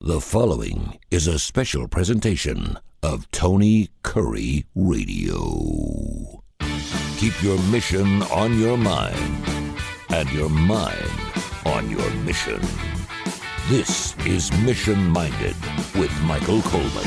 The following is a special presentation of Tony Kurre Radio. Keep your mission on your mind and your mind on your mission. This is Mission Minded with Michael Coleman.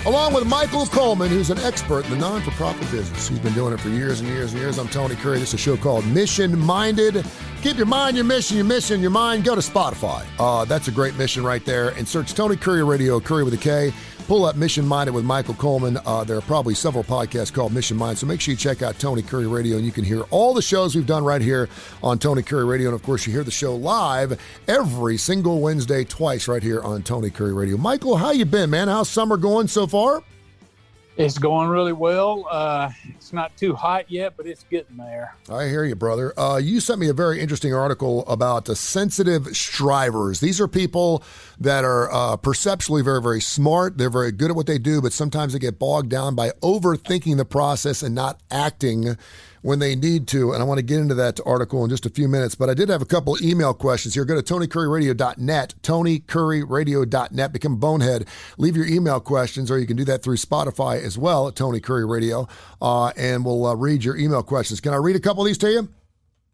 Along with Michael Coleman, who's an expert in the non-for-profit business. He's been doing it for years and years and years. I'm Tony Kurre. This is a show called Mission Minded. Keep your mind, your mission, your mind. Go to Spotify. That's a great mission right there. And search Tony Kurre Radio, Kurre with a K. Pull up Mission Minded with Michael Coleman. There are probably several podcasts called Mission Minded, so make sure you check out Tony Kurre Radio, and you can hear all the shows we've done right here on Tony Kurre Radio. And, of course, you hear the show live every single Wednesday, twice right here on Tony Kurre Radio. Michael, how you been, man? How's summer going so far? It's going really well. It's not too hot yet, but it's getting there. I hear you, brother. You sent me a very interesting article about the sensitive strivers. These are people that are perceptually very, very smart. They're very good at what they do, but sometimes they get bogged down by overthinking the process and not acting when they need to. And I want to get into that article in just a few minutes, but I did have a couple email questions here. Go to TonyKurreRadio.net, TonyKurreRadio.net, become Bonehead. Leave your email questions, or you can do that through Spotify as well at Tony Kurre Radio, and we'll read your email questions. Can I read a couple of these to you?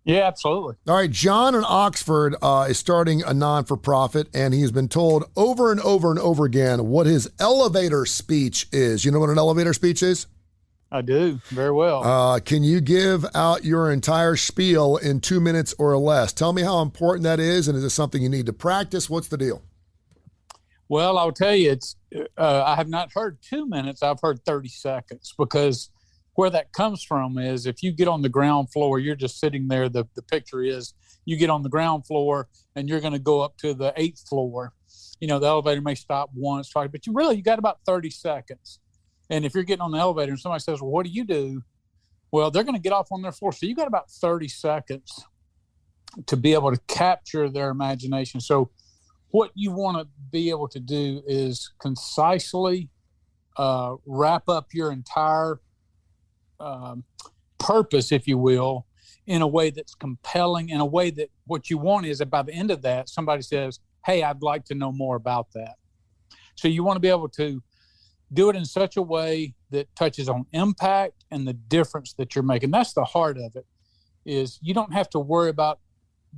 Yeah, absolutely. All right, John in Oxford is starting a non-for-profit, and he's been told over and over and over again what his elevator speech is. You know what an elevator speech is? I do, very well. Can you give out your entire spiel in 2 minutes or less? Tell me how important that is, and is it something you need to practice? What's the deal? Well, I'll tell you, I have not heard 2 minutes. I've heard 30 seconds, because where that comes from is if you get on the ground floor, you're just sitting there. The picture is you get on the ground floor and you're going to go up to the 8th floor. You know, the elevator may stop once, twice, but you got about 30 seconds. And if you're getting on the elevator and somebody says, well, what do you do? Well, they're going to get off on their floor. So you got about 30 seconds to be able to capture their imagination. So what you want to be able to do is concisely wrap up your entire purpose, if you will, in a way that's compelling, in a way that what you want is that by the end of that, somebody says, hey, I'd like to know more about that. So you want to be able to do it in such a way that touches on impact and the difference that you're making. That's the heart of it, is you don't have to worry about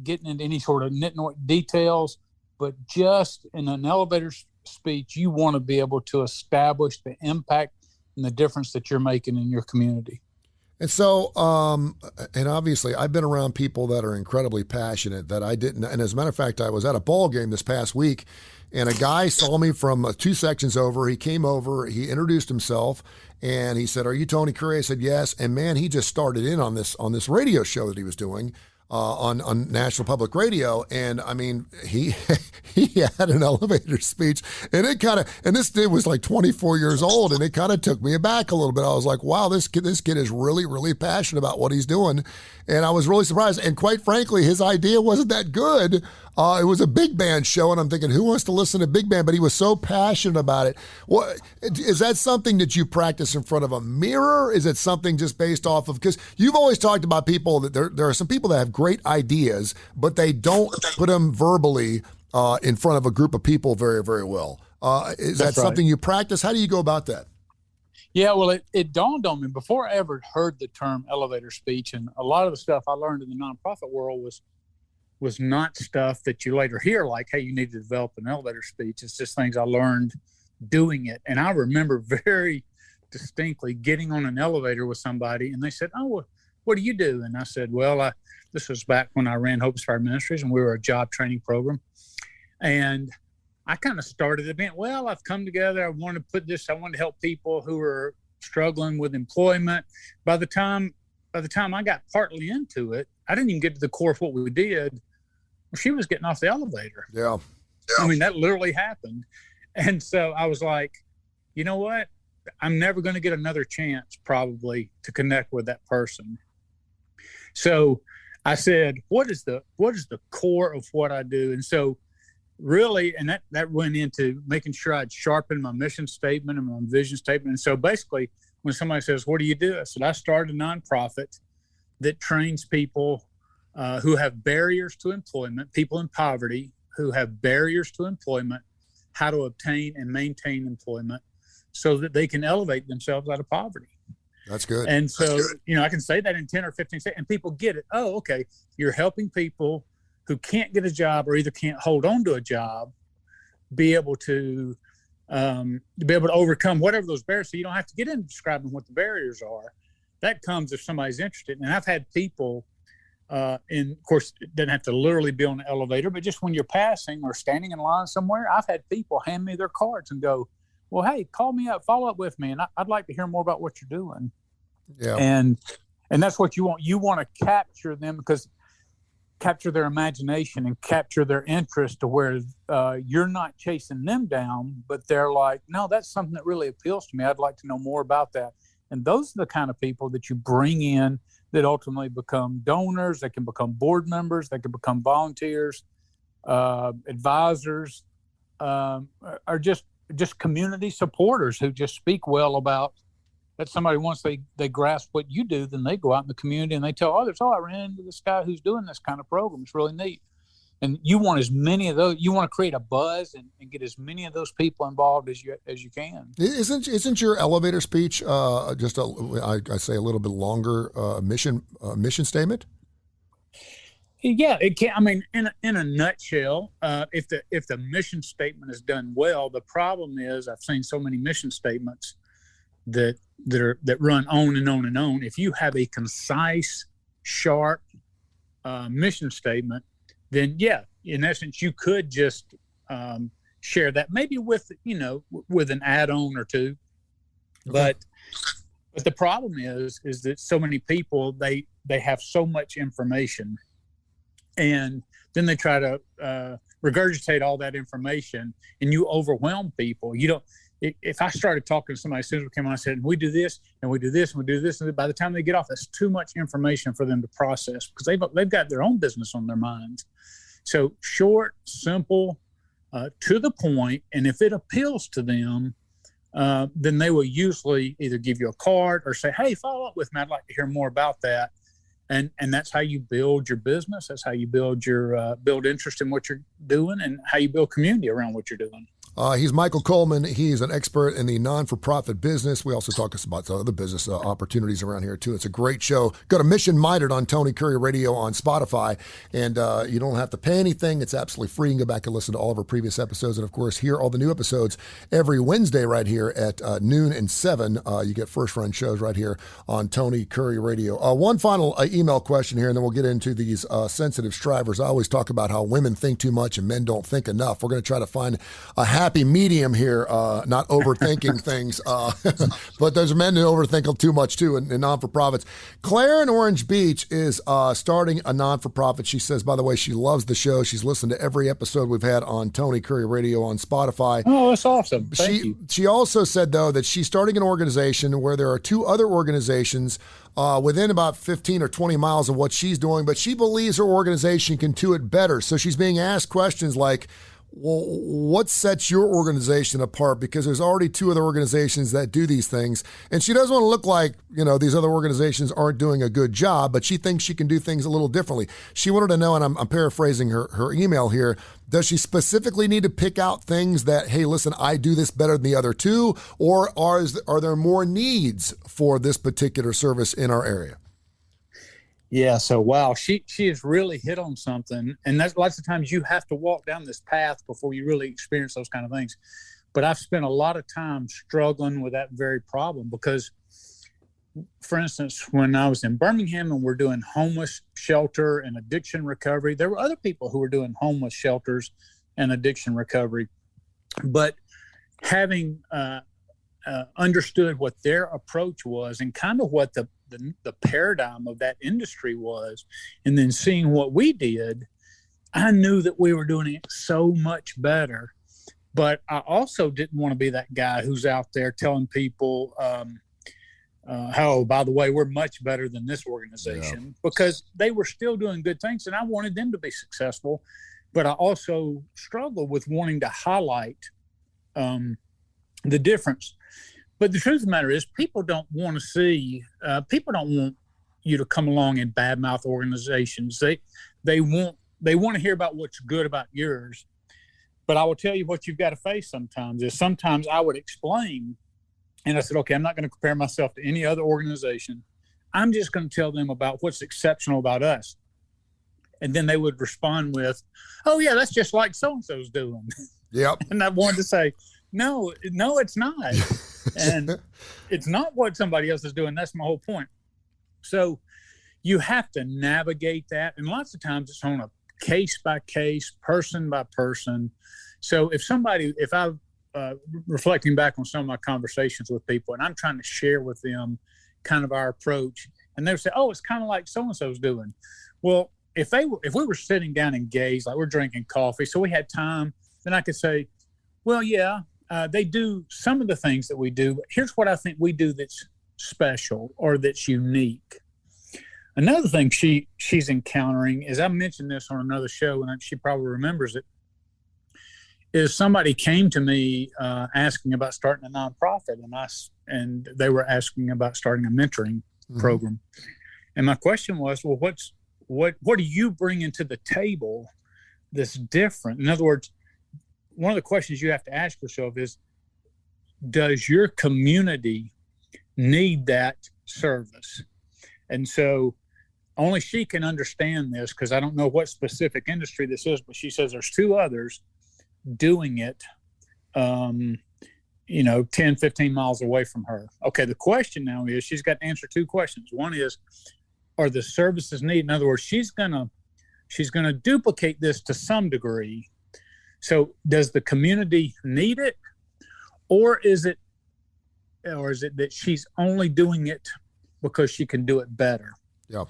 getting into any sort of nitpicky details, but just in an elevator speech, you want to be able to establish the impact and the difference that you're making in your community. And so, and obviously, I've been around people that are incredibly passionate that I didn't. And as a matter of fact, I was at a ball game this past week, and a guy saw me from 2 sections over. He came over, he introduced himself, and he said, "Are you Tony Kurre?" I said, "Yes." And man, he just started in on this radio show that he was doing on National Public Radio. And I mean, he had an elevator speech, and this dude was like 24 years old, and it kind of took me aback a little bit. I was like, wow, this kid is really, really passionate about what he's doing. And I was really surprised. And quite frankly, his idea wasn't that good. It was a big band show, and I'm thinking, who wants to listen to big band? But he was so passionate about it. What is that something that you practice in front of a mirror? Is it something just based off of, because you've always talked about people that there are some people that have great ideas, but they don't put them verbally in front of a group of people very, very well. Is that something you practice? How do you go about that? Yeah, well, it dawned on me before I ever heard the term elevator speech, and a lot of the stuff I learned in the nonprofit world was not stuff that you later hear, like, hey, you need to develop an elevator speech. It's just things I learned doing it. And I remember very distinctly getting on an elevator with somebody, and they said, oh, what do you do? And I said, well, this was back when I ran Hope Inspired Ministries, and we were a job training program. And I kind of started the event. Well, I've come together. I want to help people who are struggling with employment. By the time I got partly into it, I didn't even get to the core of what we did. Well, she was getting off the elevator. Yeah. I mean, that literally happened. And so I was like, you know what? I'm never going to get another chance probably to connect with that person. So I said, what is the core of what I do? And so really, and that went into making sure I'd sharpen my mission statement and my vision statement. And so basically, when somebody says, what do you do? I said, I started a nonprofit that trains people who have barriers to employment, people in poverty, who have barriers to employment, how to obtain and maintain employment so that they can elevate themselves out of poverty. That's good. And so, I can say that in 10 or 15 seconds and people get it. Oh, okay. You're helping people who can't get a job or either can't hold on to a job, be able to overcome whatever those barriers. So you don't have to get into describing what the barriers are. That comes if somebody's interested. And I've had people, and of course, it doesn't have to literally be on the elevator, but just when you're passing or standing in line somewhere, I've had people hand me their cards and go, well, hey, call me up, follow up with me, and I'd like to hear more about what you're doing. Yeah. And that's what you want. You want to capture them, because capture their imagination and capture their interest to where you're not chasing them down, but they're like, no, that's something that really appeals to me. I'd like to know more about that. And those are the kind of people that you bring in that ultimately become donors. They can become board members. They can become volunteers, advisors, or just community supporters who just speak well about that. Somebody, once they grasp what you do, then they go out in the community and they tell others, I ran into this guy who's doing this kind of program. It's really neat. And you want as many of those, you want to create a buzz and get as many of those people involved as you can. Isn't your elevator speech just I say a little bit longer mission statement? Yeah, it can. I mean, in a nutshell, if the mission statement is done well, the problem is I've seen so many mission statements that run on and on and on. If you have a concise, sharp mission statement, then yeah, in essence, you could just share that maybe with an add-on or two. Okay. But the problem is that so many people they have so much information, and then they try to regurgitate all that information, and you overwhelm people. You don't. If I started talking to somebody as soon as we came on, I said, we do this and we do this and we do this, and by the time they get off, that's too much information for them to process, because they've got their own business on their minds. So short, simple, to the point, and if it appeals to them, then they will usually either give you a card or say, hey, follow up with me. I'd like to hear more about that. And that's how you build your business. That's how you build your build interest in what you're doing, and how you build community around what you're doing. He's Michael Coleman. He's an expert in the non-for-profit business. We also talk about some other business opportunities around here, too. It's a great show. Go to Mission Minded on Tony Curry Radio on Spotify, and you don't have to pay anything. It's absolutely free. You can go back and listen to all of our previous episodes, and, of course, hear all the new episodes every Wednesday right here at noon and 7. You get first-run shows right here on Tony Curry Radio. One final email question here, and then we'll get into these sensitive strivers. I always talk about how women think too much and men don't think enough. We're going to try to find a happy medium here, not overthinking things, but there's men who overthink too much too in non-for-profits. Claire in Orange Beach is starting a non-for-profit. She says, by the way, she loves the show. She's listened to every episode we've had on Tony Curry Radio on Spotify. Oh, that's awesome. Thank you. She also said, though, that she's starting an organization where there are two other organizations within about 15 or 20 miles of what she's doing, but she believes her organization can do it better. So she's being asked questions like, well, what sets your organization apart? Because there's already two other organizations that do these things. And she doesn't want to look like, these other organizations aren't doing a good job, but she thinks she can do things a little differently. She wanted to know, and I'm paraphrasing her email here, does she specifically need to pick out things that, hey, listen, I do this better than the other two? Or are there more needs for this particular service in our area? Yeah. So, wow, she has really hit on something. And that's lots of times you have to walk down this path before you really experience those kind of things. But I've spent a lot of time struggling with that very problem because, for instance, when I was in Birmingham and we're doing homeless shelter and addiction recovery, there were other people who were doing homeless shelters and addiction recovery. But having understood what their approach was and kind of what the paradigm of that industry was, and then seeing what we did, I knew that we were doing it so much better. But I also didn't want to be that guy who's out there telling people, how, by the way, we're much better than this organization, because they were still doing good things and I wanted them to be successful. But I also struggled with wanting to highlight the difference. But the truth of the matter is, people don't want to see, people don't want you to come along and badmouth organizations. They want they want to hear about what's good about yours. But I will tell you what you've got to face sometimes is sometimes I would explain, and I said, okay, I'm not going to compare myself to any other organization. I'm just going to tell them about what's exceptional about us. And then they would respond with, oh, yeah, that's just like so-and-so's doing. Yep. And I wanted to say, no, it's not. And it's not what somebody else is doing. That's my whole point. So you have to navigate that. And lots of times it's on a case by case, person by person. So if I'm reflecting back on some of my conversations with people and I'm trying to share with them kind of our approach, and they'll say, oh, it's kind of like so-and-so's doing. Well, if we were sitting down engaged, like we're drinking coffee, so we had time, then I could say, well, yeah, they do some of the things that we do, but here's what I think we do that's special or that's unique. Another thing she's encountering is, I mentioned this on another show, and she probably remembers it, is somebody came to me asking about starting a nonprofit, and they were asking about starting a mentoring program. And my question was, well, what do you bring into the table that's different? In other words, one of the questions you have to ask yourself is, does your community need that service? And so only she can understand this, because I don't know what specific industry this is, but she says there's two others doing it, 10, 15 miles away from her. Okay, the question now is, she's got to answer two questions. One is, are the services needed? In other words, she's gonna duplicate this to some degree. So does the community need it, or is it that she's only doing it because she can do it better? Yeah.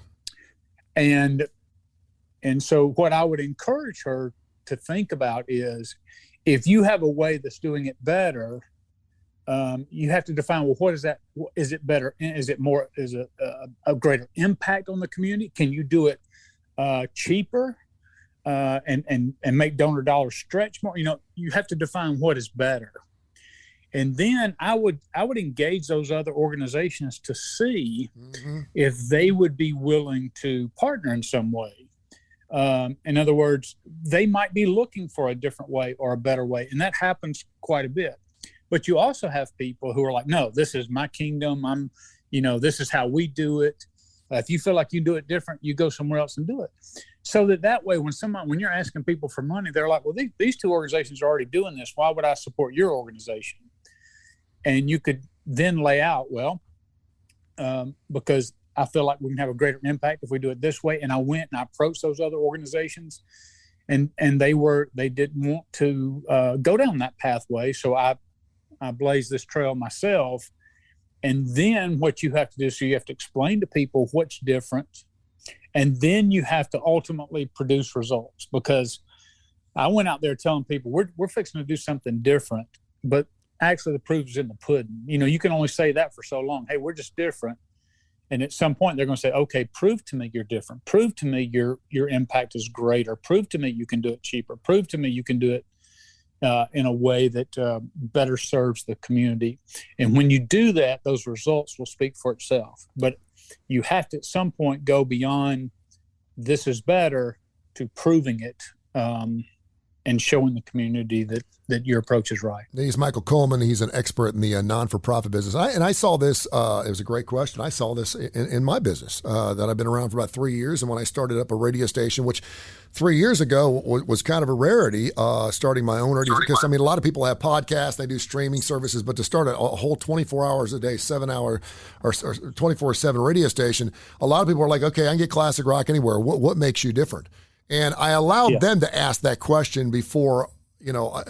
And so what I would encourage her to think about is, if you have a way that's doing it better, you have to define, well, what is that? Is it better? Is it more? Is it a greater impact on the community? Can you do it cheaper and make donor dollars stretch more? You have to define what is better. And then I would engage those other organizations to see if they would be willing to partner in some way. In other words, they might be looking for a different way or a better way, and that happens quite a bit. But you also have people who are like, no, this is my kingdom. This is how we do it. If you feel like you do it different, you go somewhere else and do it. So that way, when you're asking people for money, they're like, well, these two organizations are already doing this. Why would I support your organization? And you could then lay out, because I feel like we can have a greater impact if we do it this way. And I went and I approached those other organizations, and they didn't want to go down that pathway. So I blazed this trail myself. And then what you have to do, so you have to explain to people what's different. And then you have to ultimately produce results, because I went out there telling people we're fixing to do something different, but actually the proof is in the pudding. You can only say that for so long. Hey, we're just different. And at some point they're going to say, okay, prove to me you're different. Prove to me your impact is greater. Prove to me you can do it cheaper. Prove to me you can do it in a way that better serves the community. And when you do that, those results will speak for itself. But you have to at some point go beyond this is better to proving it and showing the community that your approach is right. He's Michael Coleman. He's an expert in the non-for-profit business. I saw this. It was a great question. I saw this in my business that I've been around for about 3 years. And when I started up a radio station, which 3 years ago was kind of a rarity, starting my own radio, because, a lot of people have podcasts, they do streaming services, but to start a whole 24 hours a day, 7-hour or 24/7 radio station, a lot of people are like, okay, I can get classic rock anywhere. What makes you different? And I allowed them to ask that question before,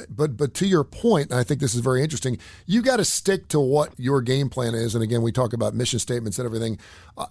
but to your point, and I think this is very interesting, you got to stick to what your game plan is. And again, we talk about mission statements and everything.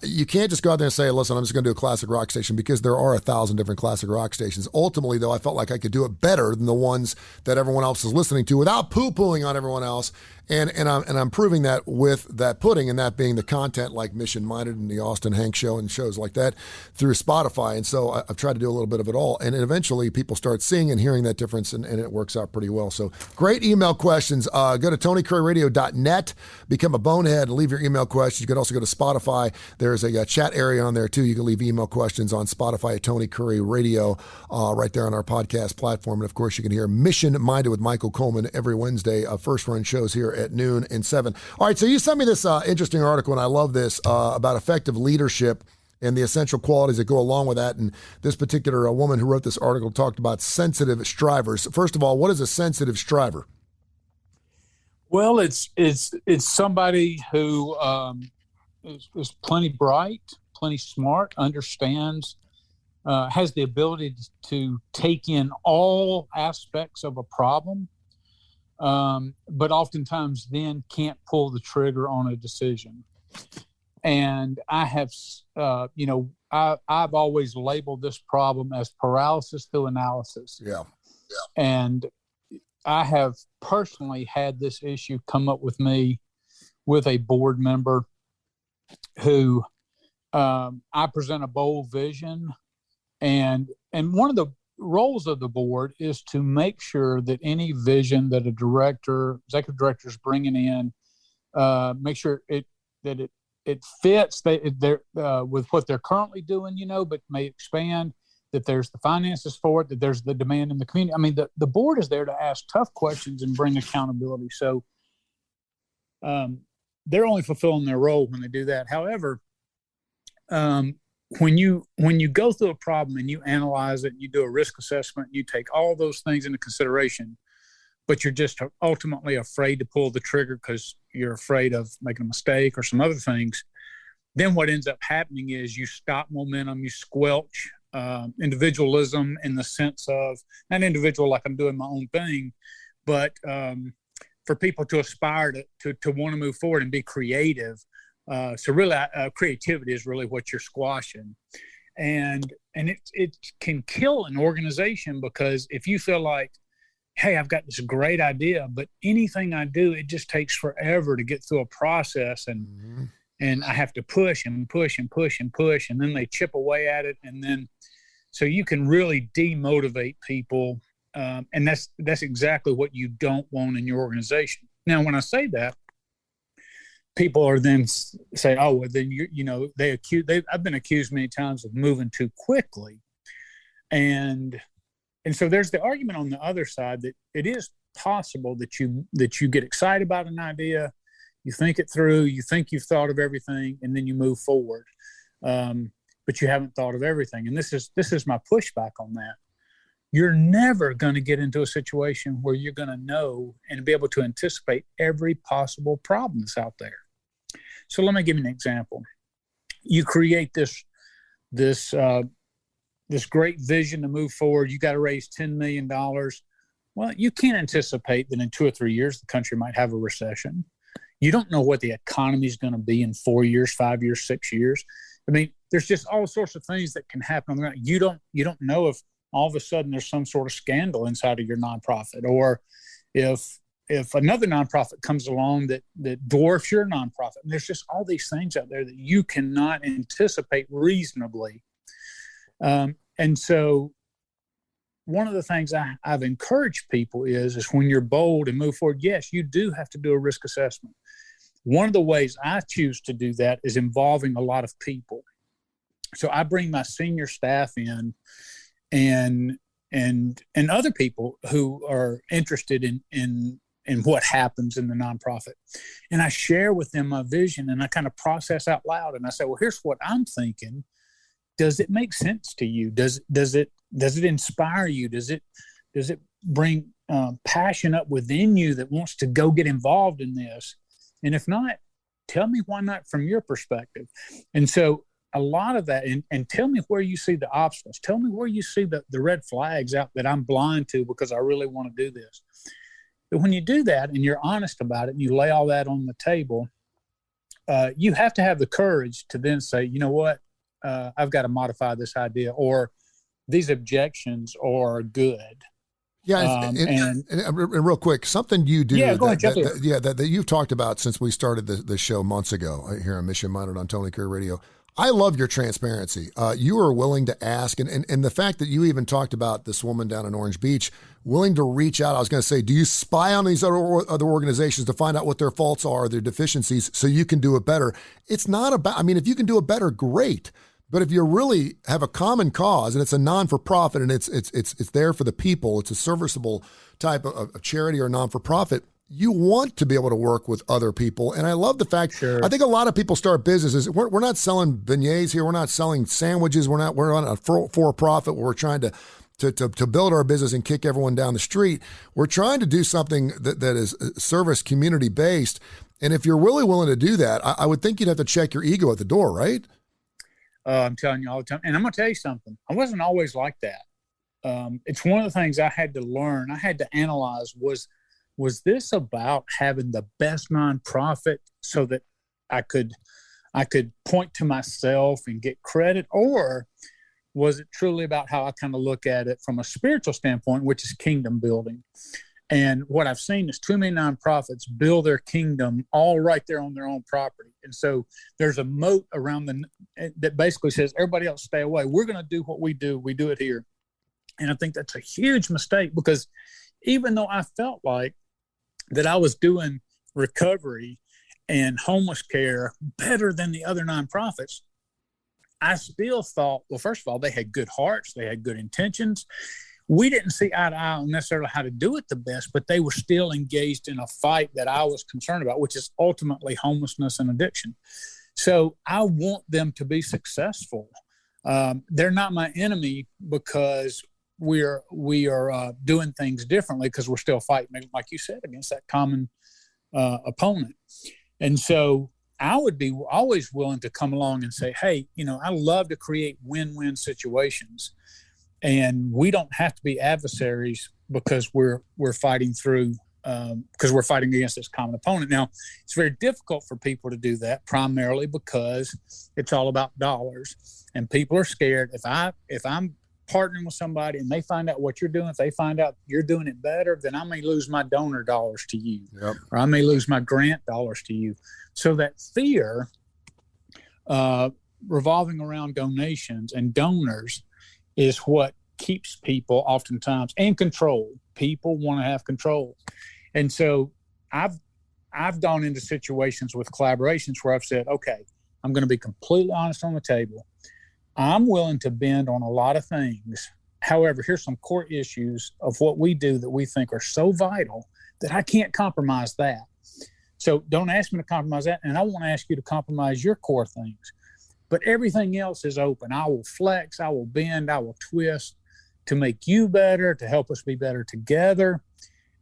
You can't just go out there and say, listen, I'm just going to do a classic rock station, because there are 1,000 different classic rock stations. Ultimately, though, I felt like I could do it better than the ones that everyone else is listening to without poo-pooing on everyone else. And I'm proving that with that pudding, and that being the content like Mission Minded and the Austin Hank Show and shows like that through Spotify. And so I've tried to do a little bit of it all. And eventually people start seeing and hearing that difference, and it works out pretty well. So great email questions. Go to TonyCurryRadio.net, become a bonehead, and leave your email questions. You can also go to Spotify. There's a chat area on there too. You can leave email questions on Spotify at Tony Curry Radio, right there on our podcast platform. And of course, you can hear Mission Minded with Michael Coleman every Wednesday, first run shows here at noon and 7. All right, so you sent me this interesting article, and I love this, about effective leadership and the essential qualities that go along with that. And this particular woman who wrote this article talked about sensitive strivers. First of all, what is a sensitive striver? Well, it's somebody who is plenty bright, plenty smart, understands, has the ability to take in all aspects of a problem, but oftentimes then can't pull the trigger on a decision. And I have, I've always labeled this problem as paralysis through analysis. Yeah. And I have personally had this issue come up with me with a board member who I present a bold vision. And one of the roles of the board is to make sure that any vision that a executive director is bringing in, make sure it fits with what they're currently doing, but may expand, that there's the finances for it, that there's the demand in the community. I mean, the board is there to ask tough questions and bring accountability. So they're only fulfilling their role when they do that. However, when you go through a problem and you analyze it, you do a risk assessment, you take all those things into consideration, but you're just ultimately afraid to pull the trigger because you're afraid of making a mistake or some other things, then what ends up happening is you stop momentum, you squelch individualism in the sense of, not individual like I'm doing my own thing, but for people to aspire to want to move forward and be creative. So really, creativity is really what you're squashing, and it can kill an organization, because if you feel like, hey, I've got this great idea, but anything I do, it just takes forever to get through a process, and I have to push and push and push and push, and then they chip away at it, and then so you can really demotivate people, and that's exactly what you don't want in your organization. Now, when I say that, people are then say, oh, well, then I've been accused many times of moving too quickly. And so there's the argument on the other side that it is possible that you get excited about an idea, you think it through, you think you've thought of everything, and then you move forward. But you haven't thought of everything. And this is my pushback on that. You're never going to get into a situation where you're going to know and be able to anticipate every possible problem that's out there. So let me give you an example. You create this great vision to move forward. You got to raise $10 million. Well, you can't anticipate that in 2 or 3 years, the country might have a recession. You don't know what the economy is going to be in 4 years, 5 years, 6 years. I mean, there's just all sorts of things that can happen on the ground. You don't know if all of a sudden there's some sort of scandal inside of your nonprofit, or if another nonprofit comes along that dwarfs your nonprofit. And there's just all these things out there that you cannot anticipate reasonably. And so one of the things I've encouraged people is when you're bold and move forward, yes, you do have to do a risk assessment. One of the ways I choose to do that is involving a lot of people. So I bring my senior staff in and other people who are interested in what happens in the nonprofit. And I share with them my vision, and I kind of process out loud. And I say, well, here's what I'm thinking. Does it make sense to you? Does it inspire you? Does it bring passion up within you that wants to go get involved in this? And if not, tell me why not from your perspective. And so a lot of that, and tell me where you see the obstacles. Tell me where you see the red flags out that I'm blind to because I really want to do this. But when you do that and you're honest about it and you lay all that on the table, you have to have the courage to then say, you know what, I've got to modify this idea, or these objections are good. Yeah, and real quick, something you do go ahead, that you've talked about since we started the show months ago here on Mission Minded on Tony Kurre Radio. I love your transparency. You are willing to ask, and the fact that you even talked about this woman down in Orange Beach, willing to reach out. I was going to say, do you spy on these other organizations to find out what their faults are, their deficiencies, so you can do it better? It's not about, I mean, if you can do it better, great. But if you really have a common cause and it's a non-for-profit and it's there for the people, it's a serviceable type of charity or non-for-profit, you want to be able to work with other people. And I love the fact, Sure. I think a lot of people start businesses. We're not selling beignets here. We're not selling sandwiches. We're on a for-profit where we're trying to build our business and kick everyone down the street. We're trying to do something that is service community-based. And if you're really willing to do that, I would think you'd have to check your ego at the door, right? I'm telling you all the time. And I'm going to tell you something. I wasn't always like that. It's one of the things I had to learn. I had to analyze, was this about having the best nonprofit so that I could point to myself and get credit? Or was it truly about how I kind of look at it from a spiritual standpoint, which is kingdom building? And what I've seen is too many nonprofits build their kingdom all right there on their own property. And so there's a moat around that basically says, everybody else stay away. We're going to do what we do. We do it here. And I think that's a huge mistake, because even though I felt like that I was doing recovery and homeless care better than the other nonprofits, I still thought, well, first of all, they had good hearts. They had good intentions. We didn't see eye to eye on necessarily how to do it the best, but they were still engaged in a fight that I was concerned about, which is ultimately homelessness and addiction. So I want them to be successful. They're not my enemy because we are doing things differently, because we're still fighting, like you said, against that common opponent. And so I would be always willing to come along and say, hey, I love to create win-win situations. And we don't have to be adversaries because we're fighting through, because we're fighting against this common opponent. Now, it's very difficult for people to do that, primarily because it's all about dollars, and people are scared. If I'm partnering with somebody and they find out what you're doing, if they find out you're doing it better, then I may lose my donor dollars to you, Yep. or I may lose my grant dollars to you. So that fear, revolving around donations and donors, is what keeps people oftentimes in control. People want to have control. And so I've gone into situations with collaborations where I've said, okay, I'm going to be completely honest on the table. I'm willing to bend on a lot of things. However, here's some core issues of what we do that we think are so vital that I can't compromise that. So don't ask me to compromise that. And I won't ask you to compromise your core things. But everything else is open. I will flex, I will bend, I will twist to make you better, to help us be better together.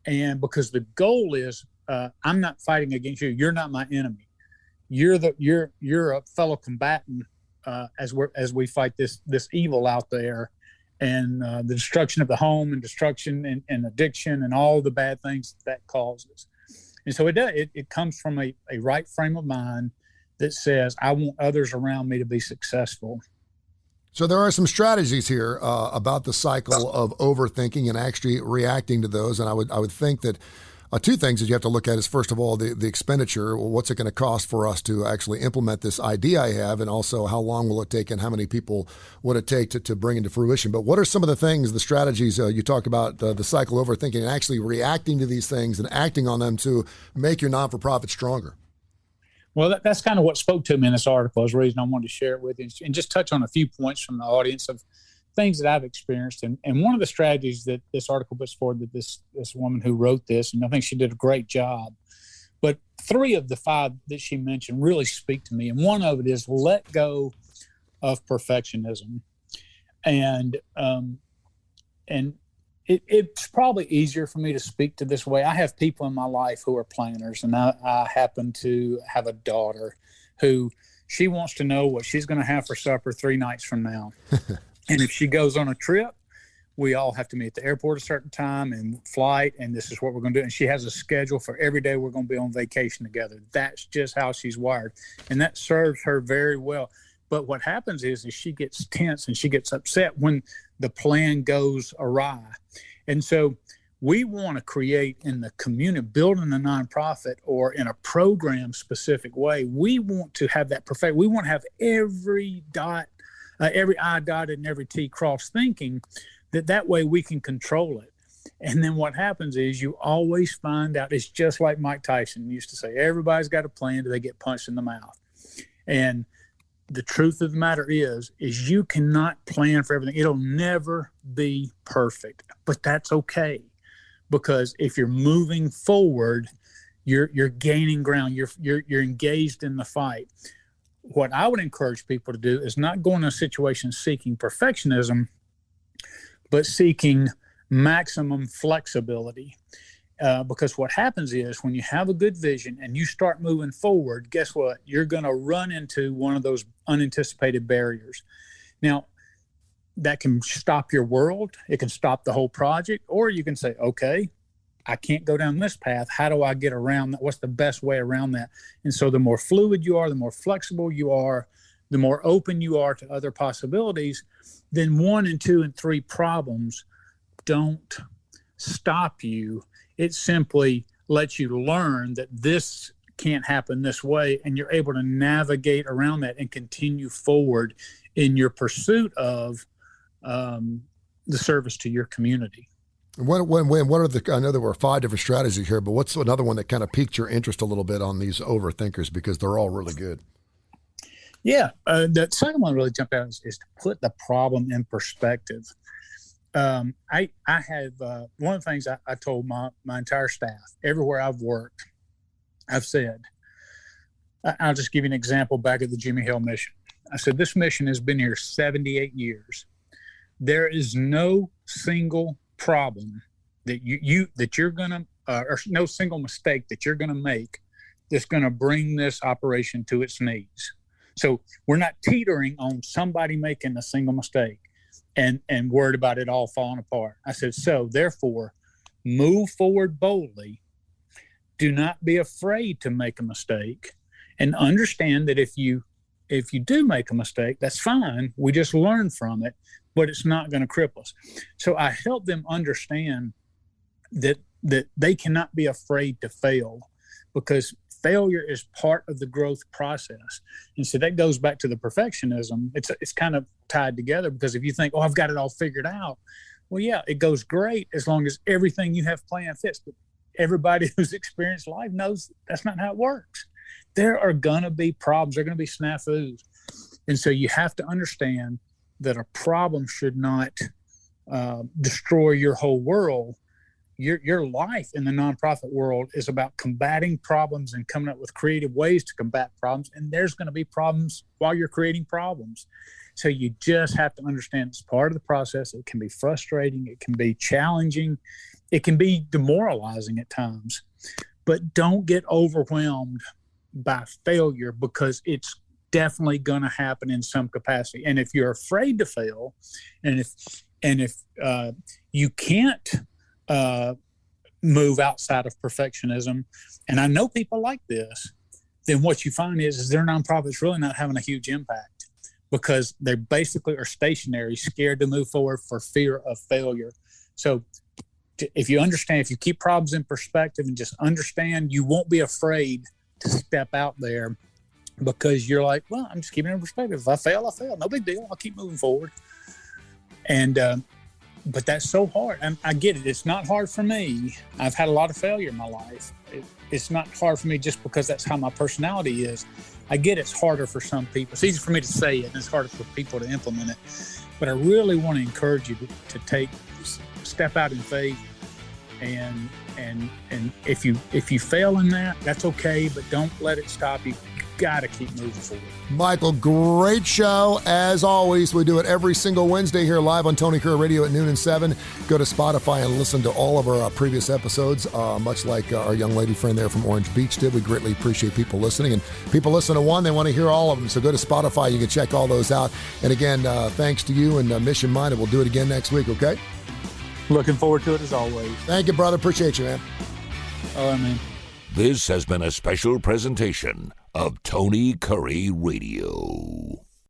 And because the goal is, I'm not fighting against you. You're not my enemy. You're a fellow combatant as we fight this evil out there, and the destruction of the home, and destruction and addiction and all the bad things that causes. And so it comes from a right frame of mind that says, I want others around me to be successful. So there are some strategies here about the cycle of overthinking and actually reacting to those. And I would think that two things that you have to look at is, first of all, the expenditure. Well, what's it going to cost for us to actually implement this idea I have? And also, how long will it take and how many people would it take to bring into fruition? But what are some of the things, the strategies you talk about, the cycle of overthinking and actually reacting to these things and acting on them to make your non-for-profit stronger? Well, that's kind of what spoke to me in this article. Is the reason I wanted to share it with you and just touch on a few points from the audience of things that I've experienced. And one of the strategies that this article puts forward, that this woman who wrote this, and I think she did a great job, but 3 of the 5 that she mentioned really speak to me. And one of it is let go of perfectionism. And it's probably easier for me to speak to this way. I have people in my life who are planners, and I happen to have a daughter who she wants to know what she's going to have for supper 3 nights from now. And if she goes on a trip, we all have to meet at the airport at a certain time and flight, and this is what we're going to do. And she has a schedule for every day we're going to be on vacation together. That's just how she's wired, and that serves her very well. But what happens is she gets tense and she gets upset when the plan goes awry. And so we want to create in the community, building a nonprofit or in a program specific way. We want to have that perfect. We want to have every I dotted and every T crossed, thinking that way we can control it. And then what happens is you always find out, it's just like Mike Tyson used to say, everybody's got a plan till they get punched in the mouth. And the truth of the matter is you cannot plan for everything. It'll never be perfect, but that's okay. Because if you're moving forward, you're gaining ground. You're engaged in the fight. What I would encourage people to do is not go into a situation seeking perfectionism, but seeking maximum flexibility. Because what happens is when you have a good vision and you start moving forward, guess what? You're going to run into one of those unanticipated barriers. Now, that can stop your world. It can stop the whole project. Or you can say, okay, I can't go down this path. How do I get around that? What's the best way around that? And so the more fluid you are, the more flexible you are, the more open you are to other possibilities, then 1 and 2 and 3 problems don't stop you. It simply lets you learn that this can't happen this way, and you're able to navigate around that and continue forward in your pursuit of the service to your community. What are the? I know there were 5 different strategies here, but what's another one that kind of piqued your interest a little bit on these overthinkers, because they're all really good? Yeah, the second one really jumped out is to put the problem in perspective. I have one of the things I told my entire staff everywhere I've worked. I've said, I'll just give you an example back at the Jimmie Hale Mission. I said, this mission has been here 78 years. There is no single problem that you're gonna or no single mistake that you're gonna make that's gonna bring this operation to its knees. So we're not teetering on somebody making a single mistake and worried about it all falling apart. I said, so therefore, move forward boldly. Do not be afraid to make a mistake, and understand that if you do make a mistake, that's fine. We just learn from it, but it's not going to cripple us. So I help them understand that they cannot be afraid to fail, because failure is part of the growth process. And so that goes back to the perfectionism. It's kind of tied together, because if you think, oh, I've got it all figured out, well, yeah, it goes great as long as everything you have planned fits. But everybody who's experienced life knows that's not how it works. There are going to be problems. There are going to be snafus. And so you have to understand that a problem should not destroy your whole world. Your life in the nonprofit world is about combating problems and coming up with creative ways to combat problems. And there's going to be problems while you're creating problems. So you just have to understand it's part of the process. It can be frustrating. It can be challenging. It can be demoralizing at times. But don't get overwhelmed by failure, because it's definitely going to happen in some capacity. And if you're afraid to fail, and if you can't move outside of perfectionism, and I know people like this, then what you find is their nonprofit's really not having a huge impact, because they basically are stationary, scared to move forward for fear of failure. So if you keep problems in perspective and just understand, you won't be afraid to step out there, because you're like, well, I'm just keeping it in perspective. If I fail, I fail. No big deal. I'll keep moving forward. And but that's so hard. I get it. It's not hard for me. I've had a lot of failure in my life. It's not hard for me just because that's how my personality is. I get it's harder for some people. It's easy for me to say it, and it's harder for people to implement it. But I really want to encourage you to step out in faith. And if you fail in that, that's okay, but don't let it stop you. You got to keep moving forward. Michael, great show. As always, we do it every single Wednesday here live on Tony Kurre Radio at noon and 7. Go to Spotify and listen to all of our previous episodes, much like our young lady friend there from Orange Beach did. We greatly appreciate people listening. And people listen to one, they want to hear all of them. So go to Spotify. You can check all those out. And again, thanks to you and Mission Minded. We'll do it again next week, okay? Looking forward to it as always. Thank you, brother. Appreciate you, man. Oh, man. This has been a special presentation of Tony Kurre Radio.